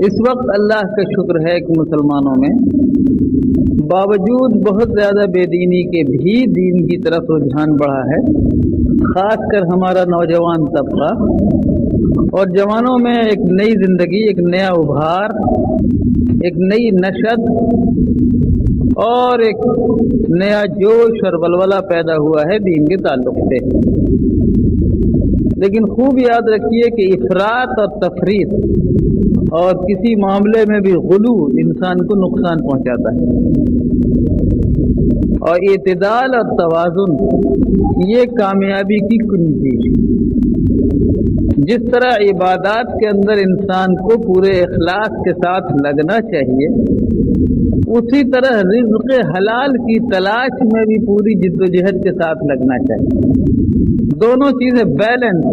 اس وقت اللہ کا شکر ہے کہ مسلمانوں میں باوجود بہت زیادہ بے دینی کے بھی دین کی طرف رجحان بڑھا ہے، خاص کر ہمارا نوجوان طبقہ، اور جوانوں میں ایک نئی زندگی، ایک نیا ابھار، ایک نئی نشت اور ایک نیا جوش اور ولولہ پیدا ہوا ہے دین کے تعلق سے۔ لیکن خوب یاد رکھیے کہ افراط اور تفریط اور کسی معاملے میں بھی غلو انسان کو نقصان پہنچاتا ہے، اور اعتدال اور توازن یہ کامیابی کی کنجی ہے۔ جس طرح عبادات کے اندر انسان کو پورے اخلاص کے ساتھ لگنا چاہیے، اسی طرح رزق حلال کی تلاش میں بھی پوری جد و جہد کے ساتھ لگنا چاہیے۔ دونوں چیزیں بیلنس،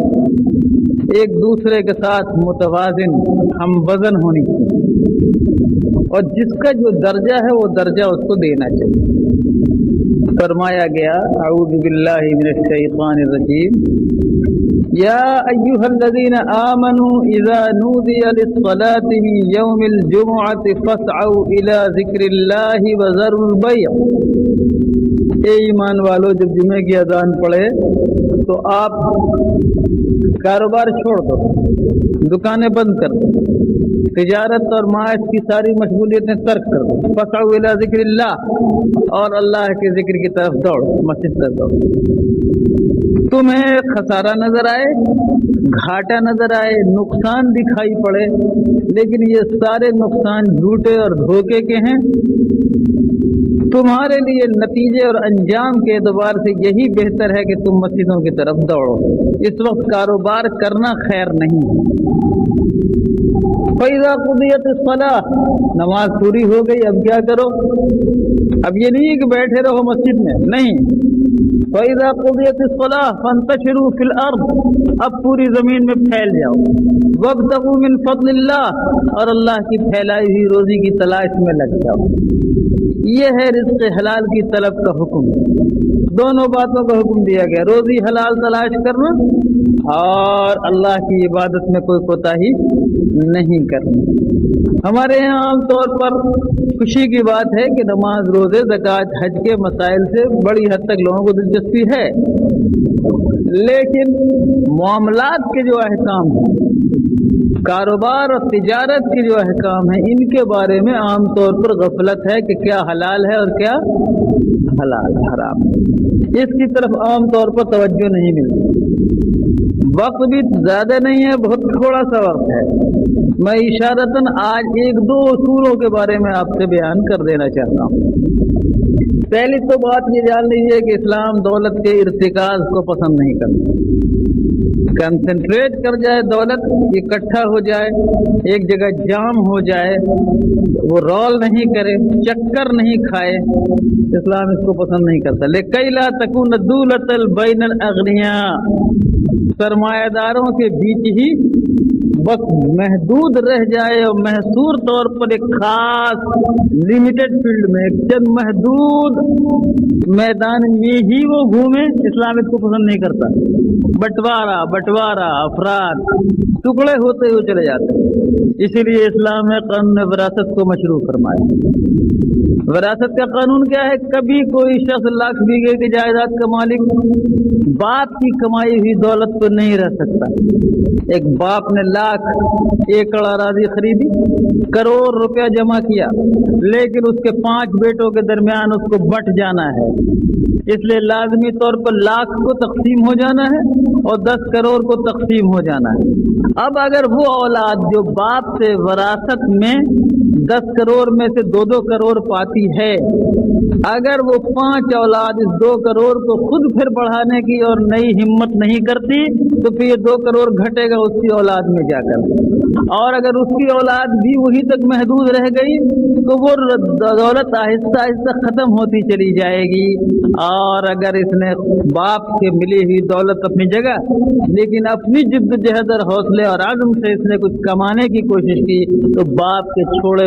ایک دوسرے کے ساتھ متوازن، ہم وزن ہونی چاہیے، اور جس کا جو درجہ ہے وہ درجہ اس کو دینا چاہیے۔ فرمایا گیا اعوذ باللہ من الشیطان الرجیم، یا ایھا الذین آمنوا اذا نودی للصلاة من یوم الجمعۃ فاسعوا الی ذکر اللہ وذروا البیع۔ اے ایمان والو، جب جمعے کی اذان پڑھے تو آپ کاروبار چھوڑ دو، دکانیں بند کر دو، تجارت اور معاش کی ساری مشغولیتیں ترک کر دو، فاسعوا الی ذکر اللہ، اور اللہ کے ذکر کی طرف دوڑو، مسجد تک دوڑو۔ تمہیں خسارہ نظر آئے، گھاٹا نظر آئے، نقصان دکھائی پڑے، لیکن یہ سارے نقصان جھوٹے اور دھوکے کے ہیں، تمہارے لیے نتیجے اور انجام کے اعتبار سے یہی بہتر ہے کہ تم مسجدوں کی طرف دوڑو۔ اس وقت کاروبار کرنا خیر نہیں ہے۔ فَإِذَا قُضِيَتِ الصَّلَاةُ، نماز پوری ہو گئی، اب کیا کرو؟ اب یہ نہیں کہ بیٹھے رہو مسجد میں، نہیں۔ فَإِذَا قُضِيَتِ الصَّلَاةُ فَانتَشِرُوا فِي الْأَرْضِ، اب پوری زمین میں پھیل جاؤ۔ وَابْتَغُوا مِن فَضْلِ اللَّهِ، اور اللہ کی پھیلائی ہوئی روزی کی تلاش میں لگ جاؤ۔ یہ ہے رزق حلال کی طلب کا حکم۔ دونوں باتوں کا حکم دیا گیا، روزی حلال تلاش کرنا اور اللہ کی عبادت میں کوئی کوتاہی نہیں کرنا۔ ہمارے یہاں عام طور پر خوشی کی بات ہے کہ نماز، روزے، زکوٰۃ، حج کے مسائل سے بڑی حد تک لوگوں کو دلچسپی ہے، لیکن معاملات کے جو احکام ہیں، کاروبار اور تجارت کے جو احکام ہیں، ان کے بارے میں عام طور پر غفلت ہے کہ کیا حلال ہے اور کیا حرام ہے۔ اس کی طرف عام طور پر توجہ نہیں ملتی۔ وقت بھی زیادہ نہیں ہے، بہت تھوڑا سا وقت ہے۔ میں اشارتاً آج ایک دو اصولوں کے بارے میں آپ سے بیان کر دینا چاہتا ہوں۔ پہلی تو بات یہ جان لیجیے کہ اسلام دولت کے ارتکاز کو پسند نہیں کرتا۔ کنسنٹریٹ کر جائے دولت، اکٹھا ہو جائے، ایک جگہ جام ہو جائے، وہ رول نہیں کرے، چکر نہیں کھائے، اسلام اس کو پسند نہیں کرتا۔ لِكَيْ لَا تَكُونَ دُولَةً بَيْنَ الْأَغْنِيَاءِ، سرمایہ داروں کے بیچ ہی بس محدود رہ جائے اور محصور طور پر ایک خاص لمیٹڈ فیلڈ میں، ایک چند محدود میدان میں ہی وہ گھومے، اسلام اس کو پسند نہیں کرتا۔ بٹوارا افراد ٹکڑے ہوتے ہوئے چلے جاتے ہیں۔ اسی لیے اسلام نے قانون وراثت کو مشروع فرمایا۔ وراثت کا قانون کیا ہے؟ کبھی کوئی شخص لاکھ بیگھے کی جائیداد کا مالک باپ کی کمائی ہوئی دولت کو نہیں رہ سکتا۔ ایک باپ نے لاکھ ایکڑ اراضی خریدی، کروڑ روپیہ جمع کیا، لیکن اس کے 5 بیٹوں کے درمیان اس کو بٹ جانا ہے، اس لیے لازمی طور پر لاکھ کو تقسیم ہو جانا ہے اور 10 کروڑ کو تقسیم ہو جانا ہے۔ اب اگر وہ اولاد جو باپ سے وراثت میں 10 کروڑ میں سے 2 کروڑ پاتی ہے، اگر وہ 5 اولاد اس 2 کروڑ کو خود پھر بڑھانے کی اور نئی ہمت نہیں کرتی تو پھر یہ 2 کروڑ گھٹے گا اس کی اولاد میں جا کر، اور اگر اس کی اولاد بھی وہی تک محدود رہ گئی تو وہ دولت آہستہ آہستہ ختم ہوتی چلی جائے گی۔ اور اگر اس نے باپ سے ملی ہوئی دولت اپنی جگہ، لیکن اپنی جد و جہد اور حوصلے اور عزم سے اس نے کچھ کمانے کی کوشش کی، تو باپ کے چھوڑے